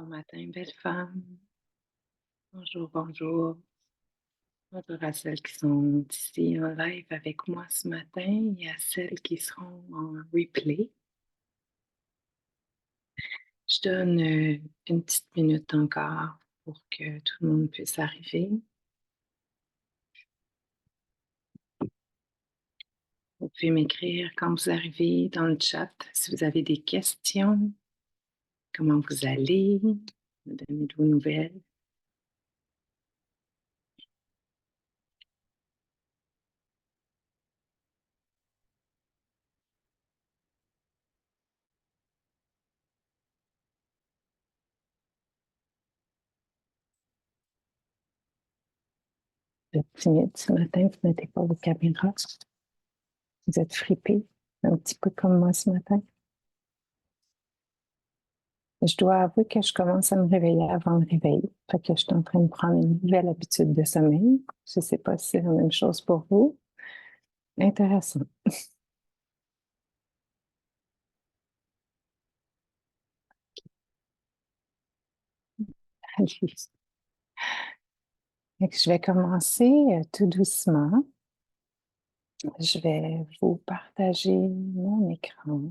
Bon matin, belle femme. Bonjour, bonjour. Bonjour à celles qui sont ici en live avec moi ce matin et à celles qui seront en replay. Je donne une petite minute encore pour que tout le monde puisse arriver. Vous pouvez m'écrire quand vous arrivez dans le chat si vous avez des questions, comment vous allez, me donner de vos nouvelles. Vous êtes timide ce matin, vous ne mettez pas vos caméras. Vous êtes fripé, un petit peu comme moi ce matin. Je dois avouer que je commence à me réveiller avant le réveil. Fait que je suis en train de prendre une nouvelle habitude de sommeil. Je ne sais pas si c'est la même chose pour vous. Intéressant. Allez. Fait que je vais commencer tout doucement. Je vais vous partager mon écran.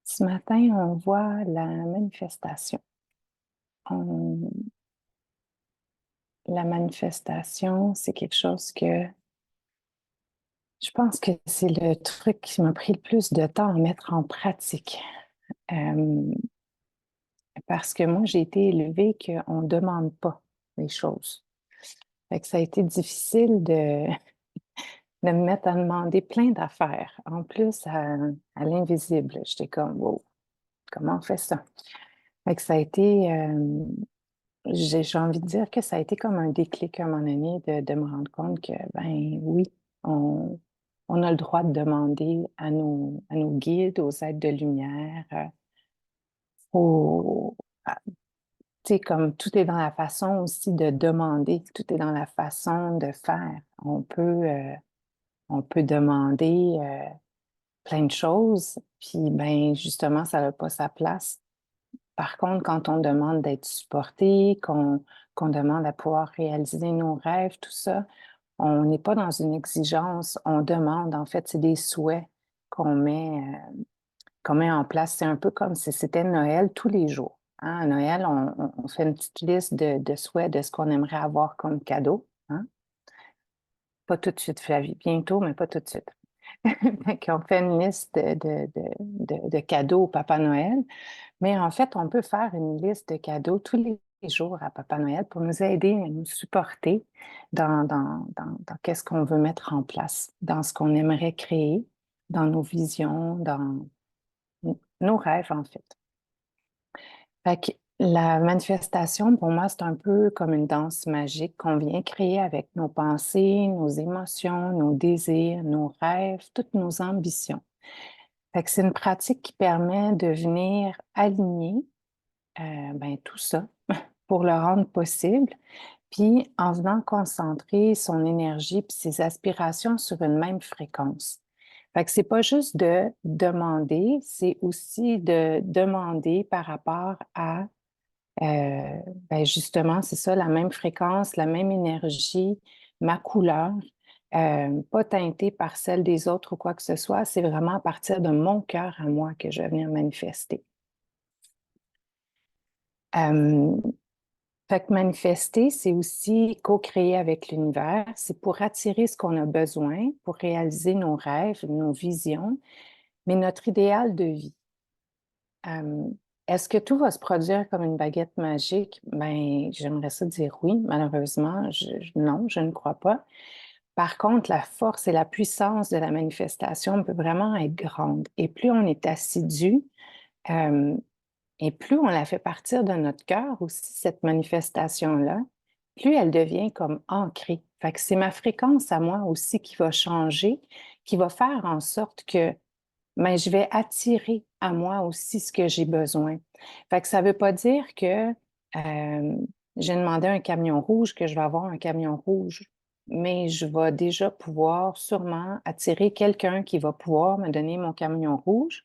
Ce matin, on voit la manifestation. La manifestation, c'est quelque chose que je pense que c'est le truc qui m'a pris le plus de temps à mettre en pratique. Parce que moi, j'ai été élevée qu'on ne demande pas les choses. Fait que ça a été difficile de me mettre à demander plein d'affaires. En plus, à l'invisible, j'étais comme, wow, comment on fait ça? Fait que ça a été, j'ai envie de dire que ça a été comme un déclic à un moment donné de me rendre compte que, ben oui, on a le droit de demander à nos guides, aux êtres de lumière, aux, tu sais, comme tout est dans la façon aussi de demander, tout est dans la façon de faire. On peut demander plein de choses, puis ben justement, ça n'a pas sa place. Par contre, quand on demande d'être supporté, qu'on demande à pouvoir réaliser nos rêves, tout ça, on n'est pas dans une exigence, on demande, en fait, c'est des souhaits qu'on met, qu'on met en place. C'est un peu comme si c'était Noël tous les jours. Hein? À Noël, on fait une petite liste de souhaits de ce qu'on aimerait avoir comme cadeau. Hein? Pas tout de suite, Flavie. Bientôt, mais pas tout de suite. On fait une liste de cadeaux au Papa Noël. Mais en fait, on peut faire une liste de cadeaux tous les jours à Papa Noël pour nous aider à nous supporter dans qu'est-ce qu'on veut mettre en place, dans ce qu'on aimerait créer, dans nos visions, dans nos rêves, en fait. Fait que la manifestation, pour moi, c'est un peu comme une danse magique qu'on vient créer avec nos pensées, nos émotions, nos désirs, nos rêves, toutes nos ambitions. Fait que c'est une pratique qui permet de venir aligner ben, tout ça pour le rendre possible, puis en venant concentrer son énergie puis ses aspirations sur une même fréquence. Fait que c'est pas juste de demander, c'est aussi de demander par rapport à ben justement, c'est ça, la même fréquence, la même énergie, ma couleur, pas teintée par celle des autres ou quoi que ce soit. C'est vraiment à partir de mon cœur à moi que je vais venir manifester. Euh, Fait que manifester, c'est aussi co-créer avec l'univers. C'est pour attirer ce qu'on a besoin, pour réaliser nos rêves, nos visions, mais notre idéal de vie. Euh, Est-ce que tout va se produire comme une baguette magique? Ben, j'aimerais ça dire oui. Malheureusement, non, je ne crois pas. Par contre, la force et la puissance de la manifestation peut vraiment être grande. Et plus on est assidu, euh, et plus on la fait partir de notre cœur aussi, cette manifestation-là, plus elle devient comme ancrée. Fait que c'est ma fréquence à moi aussi qui va changer, qui va faire en sorte que mais je vais attirer à moi aussi ce que j'ai besoin. Fait que ça ne veut pas dire que j'ai demandé un camion rouge, que je vais avoir un camion rouge, mais je vais déjà pouvoir sûrement attirer quelqu'un qui va pouvoir me donner mon camion rouge.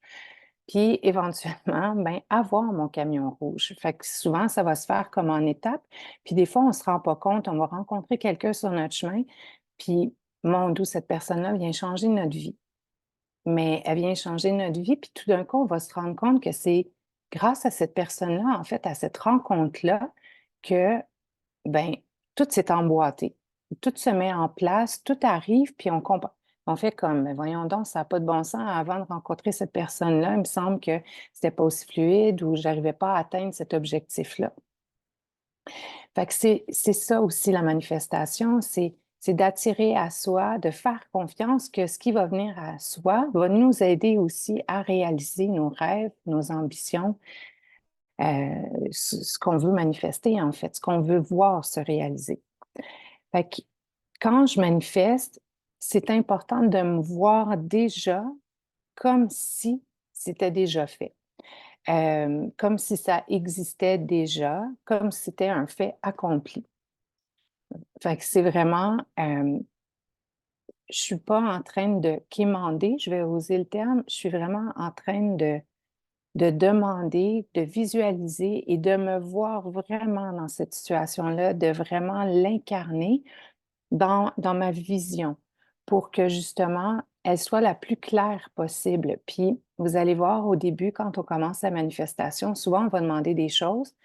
puis éventuellement, ben, avoir mon camion rouge. Fait que souvent, ça va se faire comme en étapes, puis des fois, on se rend pas compte, on va rencontrer quelqu'un sur notre chemin, puis mon Dieu, cette personne-là vient changer notre vie. Mais elle vient changer notre vie, puis tout d'un coup, on va se rendre compte que c'est grâce à cette personne-là, en fait, à cette rencontre-là, que, ben, tout s'est emboîté. Tout se met en place, tout arrive, puis on fait comme, mais voyons donc, ça n'a pas de bon sens. Avant de rencontrer cette personne-là, il me semble que c'était pas aussi fluide ou j'arrivais pas à atteindre cet objectif-là. Fait que c'est ça aussi la manifestation, c'est d'attirer à soi, de faire confiance que ce qui va venir à soi va nous aider aussi à réaliser nos rêves, nos ambitions, ce qu'on veut manifester en fait, ce qu'on veut voir se réaliser. Fait que quand je manifeste, c'est important de me voir déjà comme si c'était déjà fait. Comme si ça existait déjà, comme si c'était un fait accompli. Fait que c'est vraiment, je suis pas en train de quémander, je vais oser le terme, je suis vraiment en train de demander, de visualiser et de me voir vraiment dans cette situation-là, de vraiment l'incarner dans ma vision pour que justement elle soit la plus claire possible. Puis vous allez voir au début, quand on commence la manifestation, souvent on va demander des choses,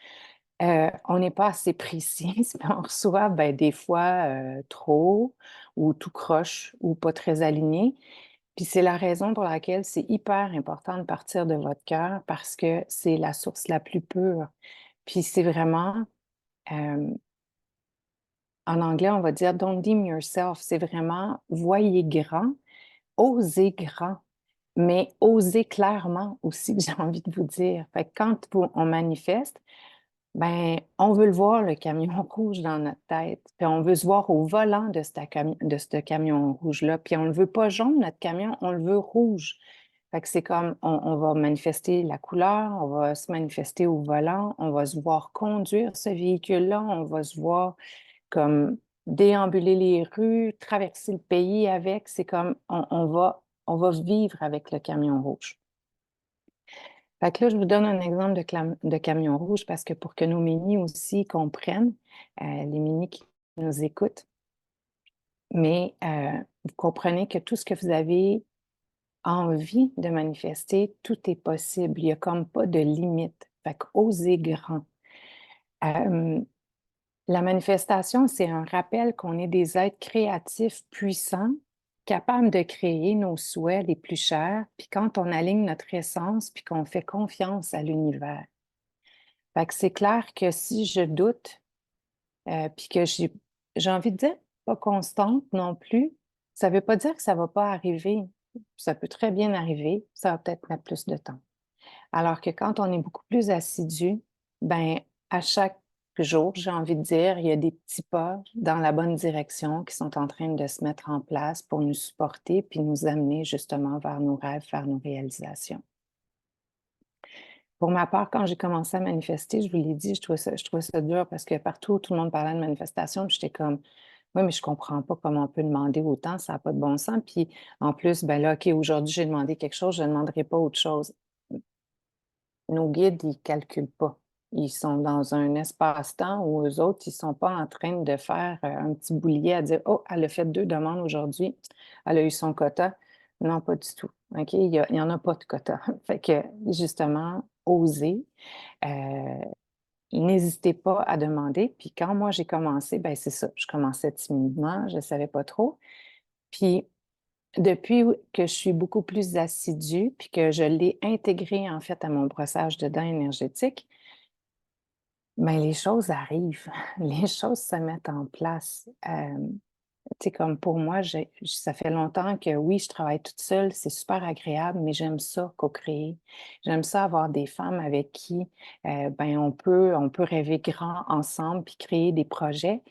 on n'est pas assez précise, puis on reçoit, ben, des fois, trop ou tout croche ou pas très aligné. Puis c'est la raison pour laquelle c'est hyper important de partir de votre cœur parce que c'est la source la plus pure. Puis c'est vraiment, hem, en anglais, on va dire «Don't dim yourself», c'est vraiment voyez grand, osez grand, mais osez clairement aussi, que j'ai envie de vous dire. Fait que quand on manifeste, ben, on veut le voir, le camion rouge dans notre tête, puis on veut se voir au volant de ce camion rouge-là, puis on le veut pas jaune, notre camion, on le veut rouge. Fait que c'est comme, on va manifester la couleur, on va se manifester au volant, on va se voir conduire ce véhicule-là, on va se voir comme déambuler les rues, traverser le pays avec, c'est comme, on va vivre avec le camion rouge. Fait que là, je vous donne un exemple de camion rouge parce que pour que nos minis aussi comprennent, les minis qui nous écoutent, mais vous comprenez que tout ce que vous avez envie de manifester, tout est possible. Il n'y a comme pas de limite. Fait que osez grand. Euh, la manifestation, c'est un rappel qu'on est des êtres créatifs puissants, capables de créer nos souhaits les plus chers, puis quand on aligne notre essence, puis qu'on fait confiance à l'univers. Fait que c'est clair que si je doute, puis que j'ai envie de dire pas constante non plus, ça veut pas dire que ça va pas arriver. Ça peut très bien arriver, ça va peut-être mettre plus de temps. Alors que quand on est beaucoup plus assidu, ben à chaque jour, j'ai envie de dire, il y a des petits pas dans la bonne direction qui sont en train de se mettre en place pour nous supporter puis nous amener justement vers nos rêves, vers nos réalisations. Pour ma part, quand j'ai commencé à manifester, je vous l'ai dit, je trouvais ça dur parce que partout, tout le monde parlait de manifestation, puis j'étais comme: «Oui, mais je comprends pas comment on peut demander autant, ça a pas de bon sens». Puis en plus, ben là, OK, aujourd'hui, j'ai demandé quelque chose, je ne demanderai pas autre chose. Nos guides, ils calculent pas. Ils sont dans un espace-temps où eux autres, ils sont pas en train de faire, un petit boulier à dire: «Oh, elle a fait 2 demandes aujourd'hui, elle a eu son quota». Non, pas du tout. OK? Il y en a pas de quota. Fait que justement, oser, heu, n'hésitez pas à demander. Puis quand moi j'ai commencé, ben c'est ça, je commençais timidement, je savais pas trop. Puis depuis que je suis beaucoup plus assidue, puis que je l'ai intégré en fait à mon brossage de dents énergétique, ben les choses arrivent, les choses se mettent en place. Tu sais, comme pour moi, ça fait longtemps que oui, je travaille toute seule, c'est super agréable, mais j'aime ça co-créer. J'aime ça avoir des femmes avec qui, ben on peut rêver grand ensemble puis créer des projets.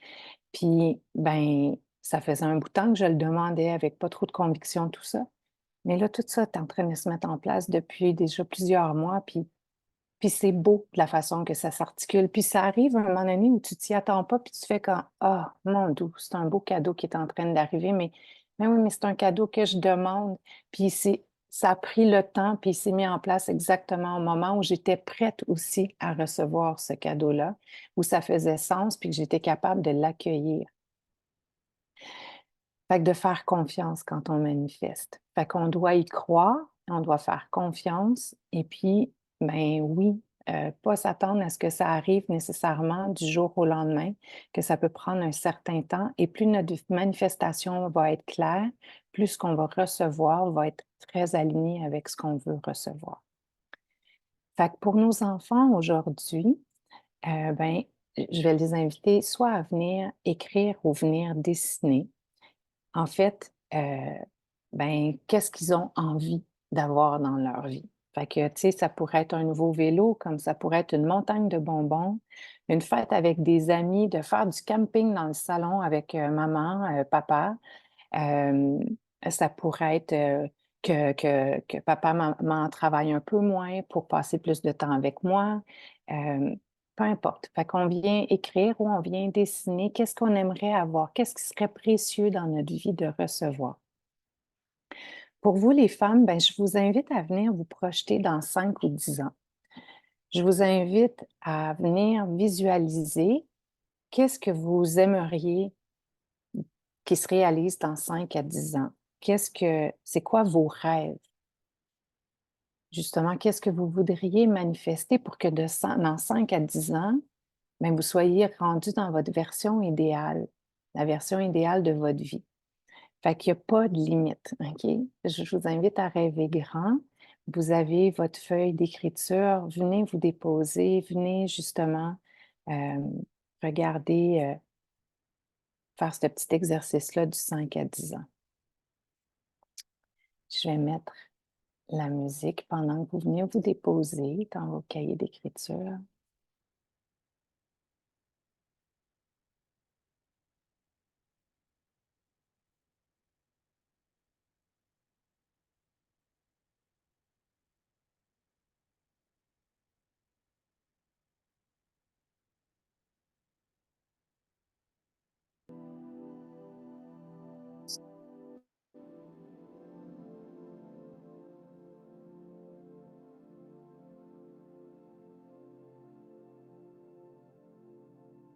Puis, ben, ça faisait un bout de temps que je le demandais avec pas trop de conviction, tout ça. Mais là, tout ça est en train de se mettre en place depuis déjà plusieurs mois, puis c'est beau de la façon que ça s'articule. Puis ça arrive à un moment donné où tu t'y attends pas, puis tu fais comme: «Ah, mon Dieu, c'est un beau cadeau qui est en train d'arriver, mais oui, mais c'est un cadeau que je demande». Puis ça a pris le temps, puis il s'est mis en place exactement au moment où j'étais prête aussi à recevoir ce cadeau-là, où ça faisait sens, puis que j'étais capable de l'accueillir. Fait que de faire confiance quand on manifeste. Fait qu'on doit y croire, on doit faire confiance et puis, ben oui, pas s'attendre à ce que ça arrive nécessairement du jour au lendemain, que ça peut prendre un certain temps et plus notre manifestation va être claire, plus ce qu'on va recevoir va être très aligné avec ce qu'on veut recevoir. Fait que pour nos enfants aujourd'hui, ben, je vais les inviter soit à venir écrire ou venir dessiner. En fait, ben, qu'est-ce qu'ils ont envie d'avoir dans leur vie? Fait que, tu sais, ça pourrait être un nouveau vélo, comme ça pourrait être une montagne de bonbons, une fête avec des amis, de faire du camping dans le salon avec, maman, papa. Hem, Ça pourrait être, que papa, maman travaillent un peu moins pour passer plus de temps avec moi. Hem, Peu importe. Fait qu'on vient écrire ou on vient dessiner qu'est-ce qu'on aimerait avoir, qu'est-ce qui serait précieux dans notre vie de recevoir. Pour vous les femmes, ben, je vous invite à venir vous projeter dans 5 ou 10 ans. Je vous invite à venir visualiser qu'est-ce que vous aimeriez qui se réalise dans 5 à 10 ans. C'est quoi vos rêves? Justement, qu'est-ce que vous voudriez manifester pour que dans 5 à 10 ans, ben, vous soyez rendu dans votre version idéale, la version idéale de votre vie. Fait qu'il y a pas de limite, OK? Je vous invite à rêver grand. Vous avez votre feuille d'écriture, venez vous déposer, venez justement, hem, regarder, faire ce petit exercice-là du 5 à 10 ans. Je vais mettre la musique pendant que vous venez vous déposer dans vos cahiers d'écriture.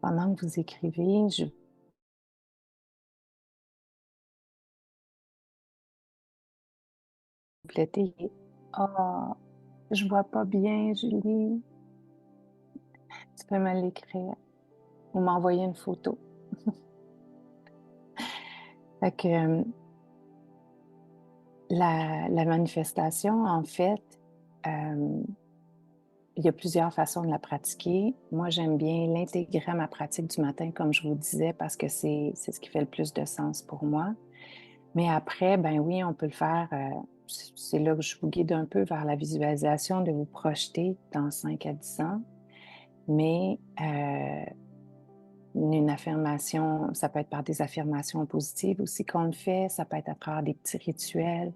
Pendant que vous écrivez, je complétez. «Ah, je vois pas bien, Julie». Tu peux me l'écrire ou m'envoyer une photo. Fait que, la manifestation, en fait, hem, il y a plusieurs façons de la pratiquer. Moi, j'aime bien l'intégrer à ma pratique du matin, comme je vous disais, parce que c'est ce qui fait le plus de sens pour moi. Mais après, ben oui, on peut le faire, c'est là que je vous guide un peu vers la visualisation, de vous projeter dans 5 à 10 ans. Mais, une affirmation, ça peut être par des affirmations positives aussi qu'on le fait, ça peut être à travers des petits rituels,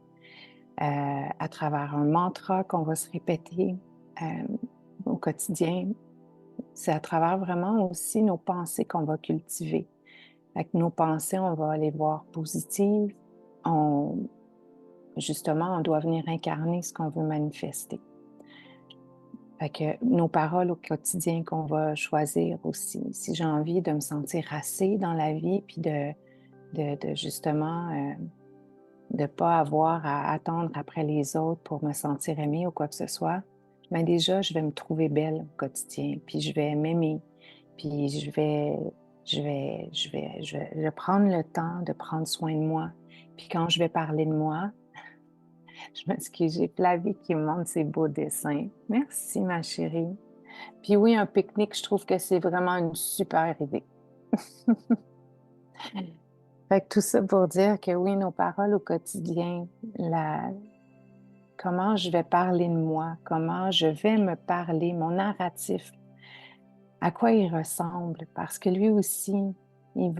à travers un mantra qu'on va se répéter, au quotidien. C'est à travers vraiment aussi nos pensées qu'on va cultiver. Avec nos pensées, on va les voir positives. On Justement, on doit venir incarner ce qu'on veut manifester. Fait que nos paroles au quotidien qu'on va choisir aussi. Si j'ai envie de me sentir assez dans la vie, puis de justement, de pas avoir à attendre après les autres pour me sentir aimée ou quoi que ce soit, ben déjà, je vais me trouver belle au quotidien, puis je vais m'aimer, puis je vais prendre le temps de prendre soin de moi. Puis quand je vais parler de moi, je m'excuse, j'ai Flavie qui me montre ses beaux dessins. Merci, ma chérie. Puis oui, un pique-nique, je trouve que c'est vraiment une super idée. Fait que tout ça pour dire que oui, nos paroles au quotidien, comment je vais parler de moi, comment je vais me parler, mon narratif, à quoi il ressemble, parce que lui aussi, il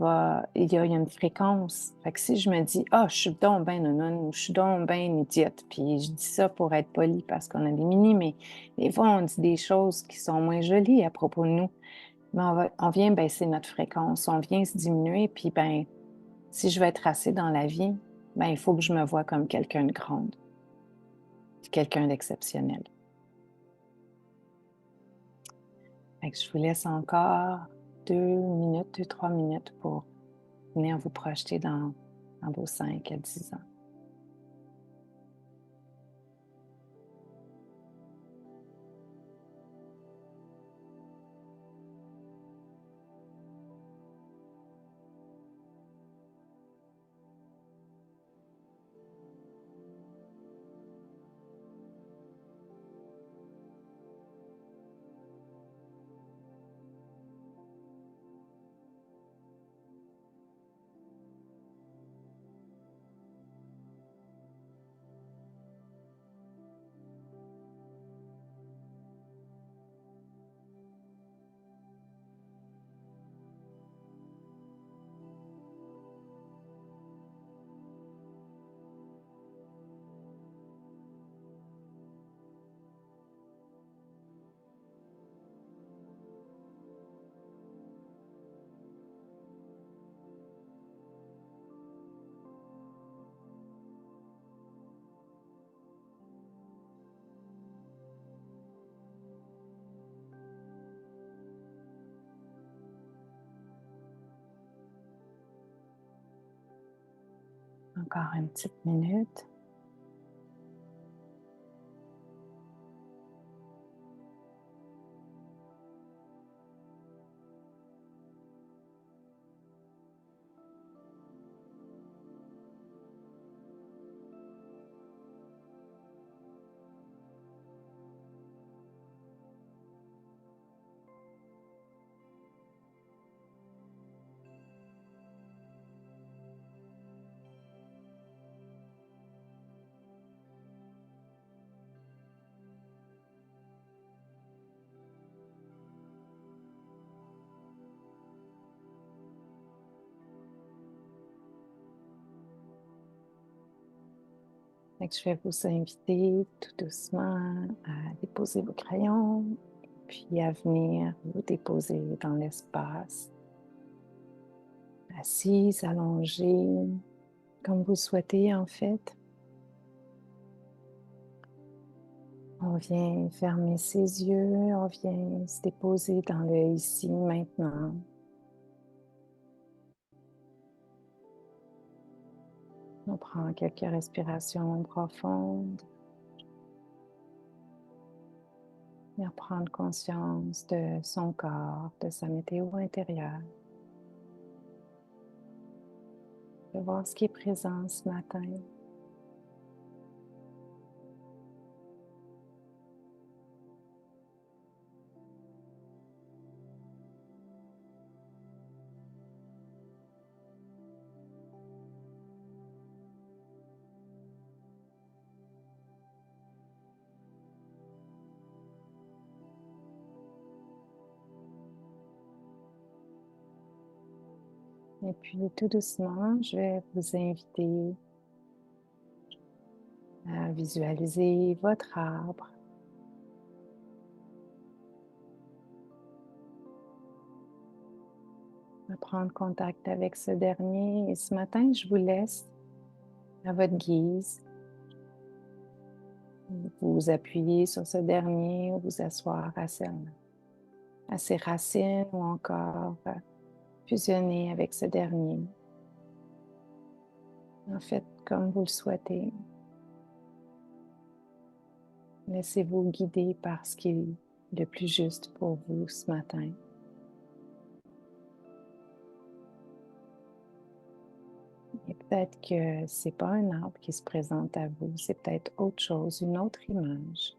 y a une fréquence. Fait que si je me dis, ah, je suis donc ben non, ou je suis donc ben idiote, puis je dis ça pour être poli parce qu'on a des mini, mais des fois, on dit des choses qui sont moins jolies à propos de nous. Mais on vient baisser notre fréquence, on vient se diminuer, puis ben, si je veux être assez dans la vie, ben, il faut que je me vois comme quelqu'un de grande. quelqu'un d'exceptionnel. Fait que je vous laisse encore 2 minutes, 2, 3 minutes pour venir vous projeter dans vos 5 à 10 ans. Encore une petite minute. Fait que je vais vous inviter tout doucement à déposer vos crayons, puis à venir vous déposer dans l'espace, assise, allongée, comme vous souhaitez en fait. On vient fermer ses yeux, on vient se déposer dans le ici, maintenant. On prend quelques respirations profondes. Et prendre conscience de son corps, de sa météo intérieure. De voir ce qui est présent ce matin. Et puis tout doucement, je vais vous inviter à visualiser votre arbre. À prendre contact avec ce dernier. Et ce matin, je vous laisse à votre guise. Vous appuyer sur ce dernier ou vous asseoir à ses racines ou encore fusionner avec ce dernier. En fait, comme vous le souhaitez. Laissez-vous guider par ce qui est le plus juste pour vous ce matin. Et peut-être que c'est pas un arbre qui se présente à vous, c'est peut-être autre chose, une autre image.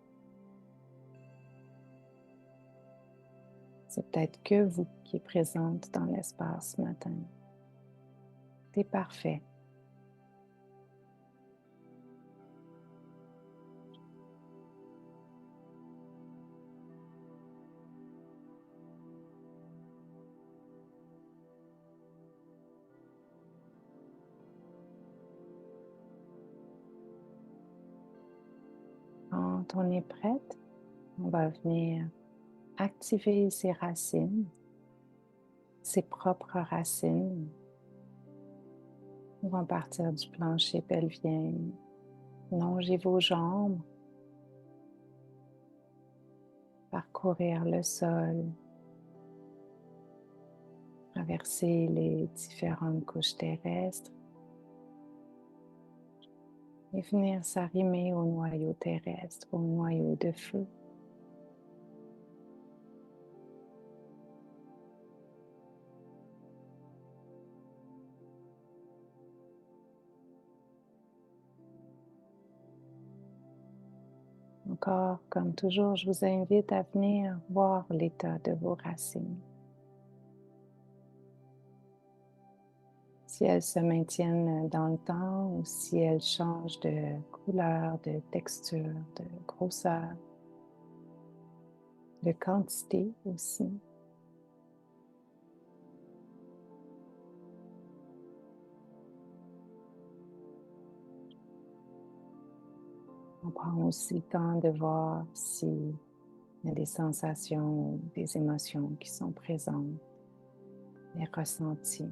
C'est peut-être que vous qui êtes présente dans l'espace ce matin. C'est parfait. Quand on est prête, on va venir activer ses racines, ses propres racines. On va partir du plancher pelvien, longer vos jambes, parcourir le sol, traverser les différentes couches terrestres et venir s'arrimer au noyau terrestre, au noyau de feu. Encore, comme toujours, je vous invite à venir voir l'état de vos racines. Si elles se maintiennent dans le temps ou si elles changent de couleur, de texture, de grosseur, de quantité aussi. On prend aussi le temps de voir s'il y a des sensations, des émotions qui sont présentes, des ressentis.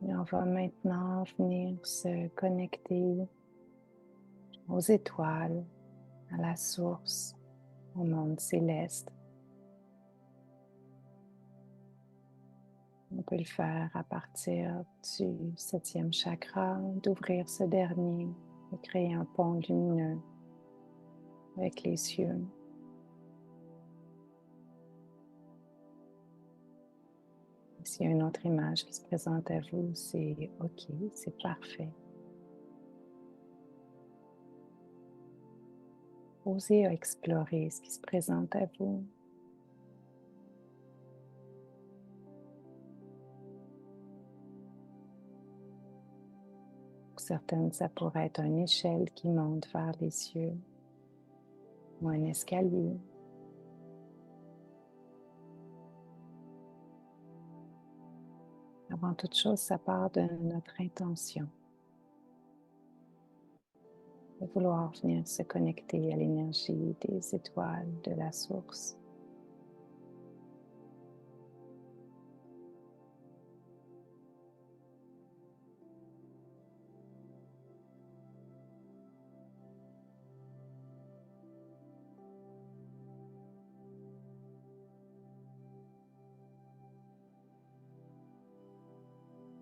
Et on va maintenant venir se connecter aux étoiles, à la source, au monde céleste. On peut le faire à partir du 7e chakra, d'ouvrir ce dernier et créer un pont lumineux avec les cieux. S'il y a une autre image qui se présente à vous, c'est OK, c'est parfait. Osez explorer ce qui se présente à vous. Pour certaines, ça pourrait être une échelle qui monte vers les cieux ou un escalier. Avant toute chose, ça part de notre intention, de vouloir venir se connecter à l'énergie des étoiles, de la source.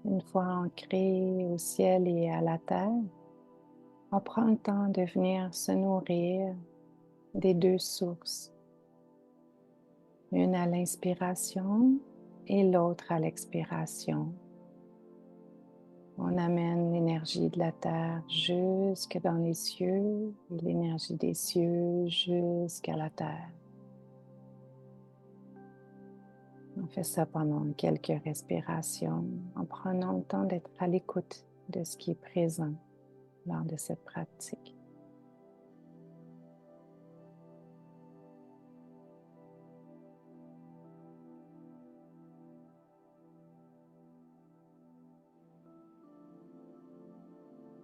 Une fois ancré au ciel et à la terre, on prend le temps de venir se nourrir des deux sources, une à l'inspiration et l'autre à l'expiration. On amène l'énergie de la terre jusque dans les cieux et l'énergie des cieux jusqu'à la terre. On fait ça pendant quelques respirations en prenant le temps d'être à l'écoute de ce qui est présent lors de cette pratique.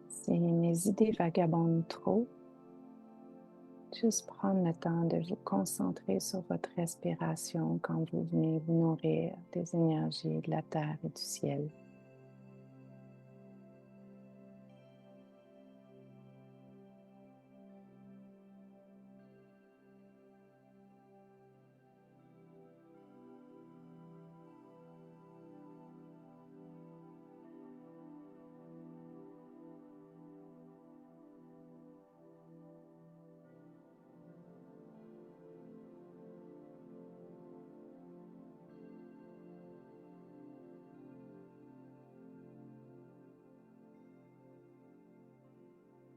Si mes idées vagabondent trop, juste prendre le temps de vous concentrer sur votre respiration quand vous venez vous nourrir des énergies de la terre et du ciel.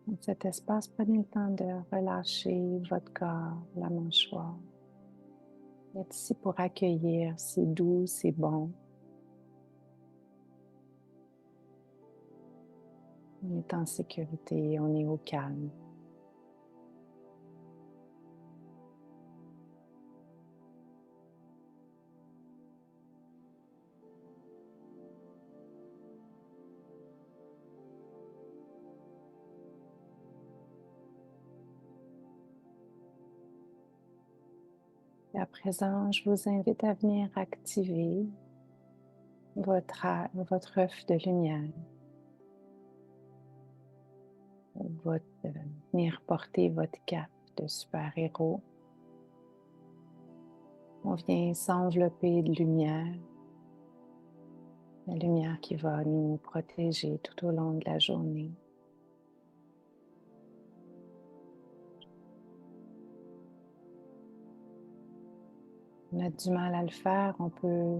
Dans cet espace, prenez le temps de relâcher votre corps, la mâchoire. Vous êtes ici pour accueillir, c'est doux, c'est bon. On est en sécurité, on est au calme. Et à présent, je vous invite à venir activer votre œuf de lumière, venir porter votre cape de super-héros. On vient s'envelopper de lumière, la lumière qui va nous protéger tout au long de la journée. On a du mal à le faire, on peut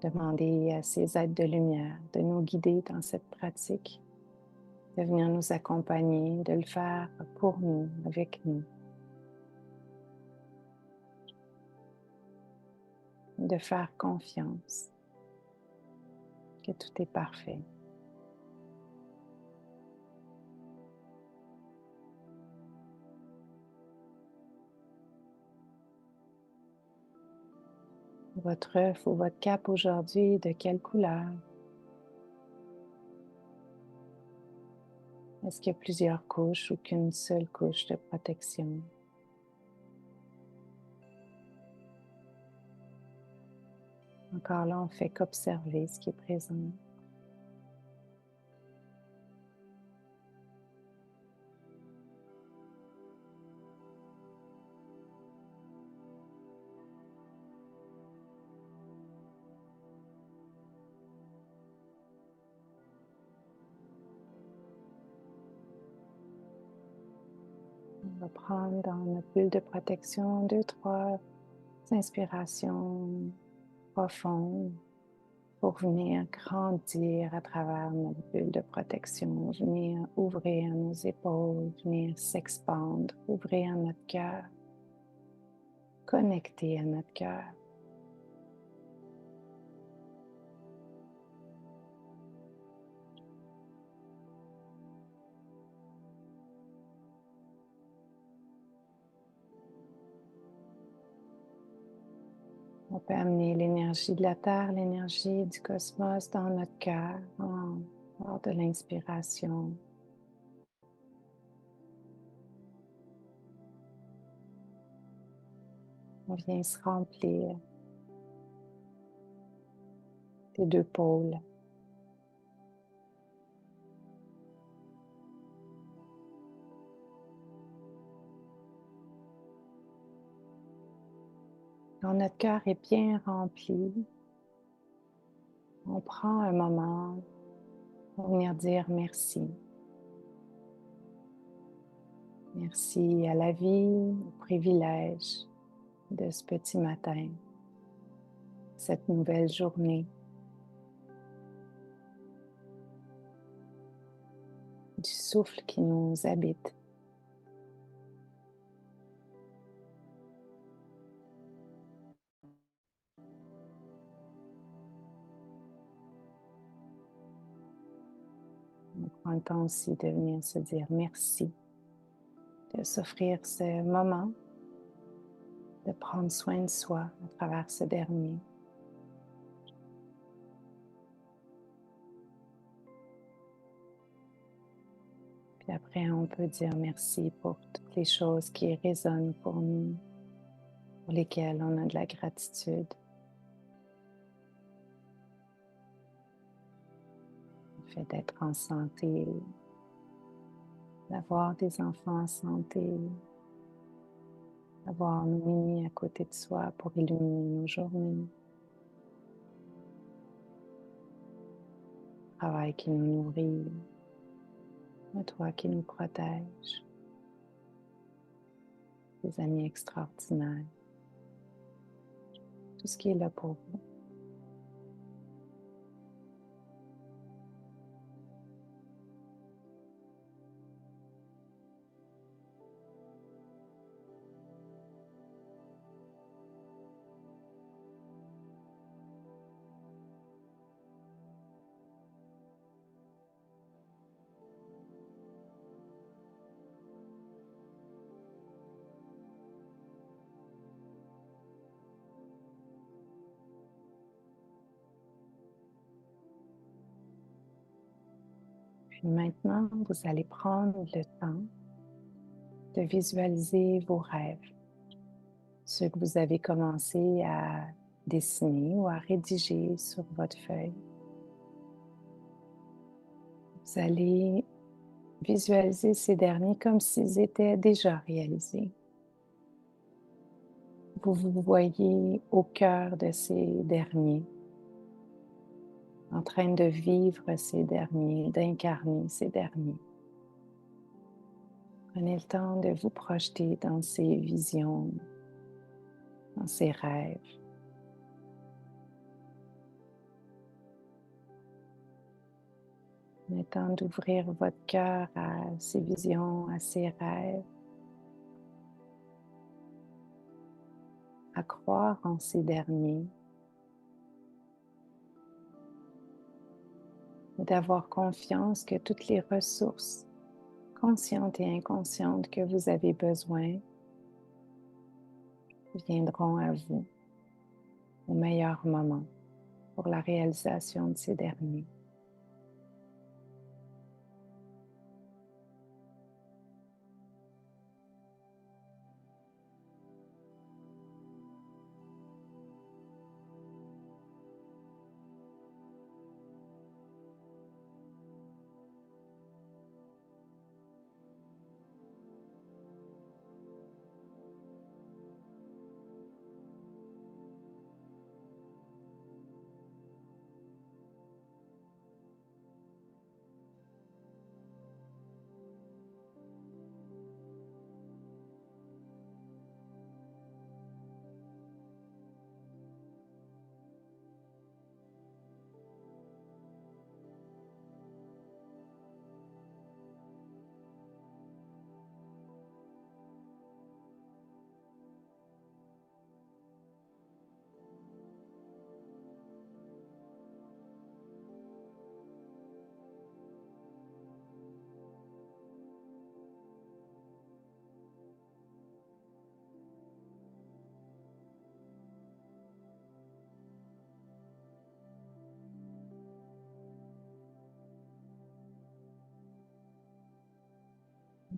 demander à ces êtres de lumière de nous guider dans cette pratique, de venir nous accompagner, de le faire pour nous, avec nous, de faire confiance que tout est parfait. Votre œuf ou votre cape aujourd'hui, de quelle couleur? Est-ce qu'il y a plusieurs couches ou qu'une seule couche de protection? Encore là, on fait qu'observer ce qui est présent. On va prendre dans notre bulle de protection 2, 3 inspirations profondes pour venir grandir à travers notre bulle de protection, venir ouvrir nos épaules, venir s'expandre, ouvrir notre cœur, connecter à notre cœur. On peut amener l'énergie de la Terre, l'énergie du cosmos dans notre cœur lors de l'inspiration. On vient se remplir des deux pôles. Quand notre cœur est bien rempli, on prend un moment pour venir dire merci. Merci à la vie, au privilège de ce petit matin, cette nouvelle journée, du souffle qui nous habite. On prend le temps aussi de venir se dire merci, de s'offrir ce moment, de prendre soin de soi à travers ce dernier. Puis après, on peut dire merci pour toutes les choses qui résonnent pour nous, pour lesquelles on a de la gratitude. Le fait d'être en santé, d'avoir des enfants en santé, d'avoir nos minis à côté de soi pour illuminer nos journées. Le travail qui nous nourrit, le toit qui nous protège, des amis extraordinaires, tout ce qui est là pour vous. Puis maintenant, vous allez prendre le temps de visualiser vos rêves. ceux que vous avez commencé à dessiner ou à rédiger sur votre feuille. Vous allez visualiser ces derniers comme s'ils étaient déjà réalisés. Vous vous voyez au cœur de ces derniers, en train de vivre ces derniers, d'incarner ces derniers. Prenez le temps de vous projeter dans ces visions, dans ces rêves. Prenez le temps d'ouvrir votre cœur à ces visions, à ces rêves, à croire en ces derniers et d'avoir confiance que toutes les ressources conscientes et inconscientes que vous avez besoin viendront à vous au meilleur moment pour la réalisation de ces derniers.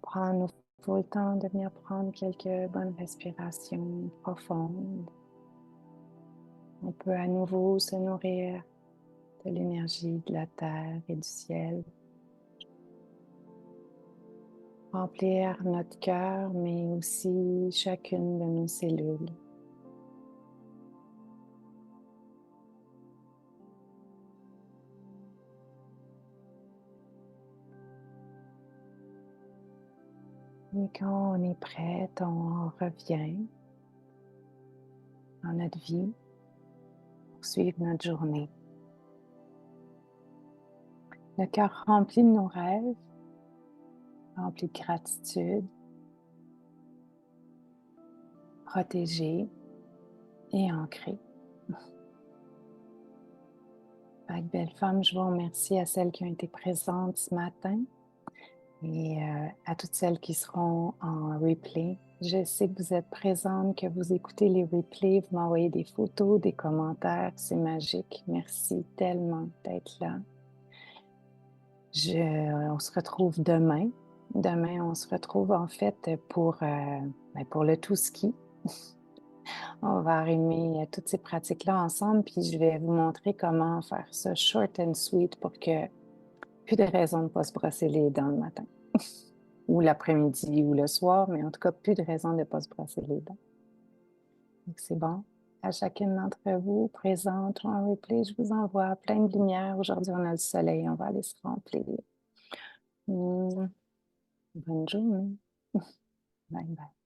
Prendre le temps de venir prendre quelques bonnes respirations profondes. On peut à nouveau se nourrir de l'énergie de la terre et du ciel. Remplir notre cœur, mais aussi chacune de nos cellules. Et quand on est prête, on revient dans notre vie pour suivre notre journée. Le cœur rempli de nos rêves, rempli de gratitude, protégé et ancré. Belle femme, je vous remercie à celles qui ont été présentes ce matin et à toutes celles qui seront en replay. Je sais que vous êtes présentes, que vous écoutez les replays, vous m'envoyez des photos, des commentaires, c'est magique. Merci tellement d'être là. On se retrouve demain. Demain, on se retrouve en fait pour le tout ski. On va arrimer toutes ces pratiques-là ensemble, puis je vais vous montrer comment faire ça short and sweet pour que plus de raison de ne pas se brosser les dents le matin ou l'après-midi ou le soir, mais en tout cas, plus de raison de ne pas se brosser les dents. Donc, c'est bon. À chacune d'entre vous, présente ou en replay, je vous envoie plein de lumière. Aujourd'hui, on a le soleil, on va aller se remplir. Bonne journée. Bye bye.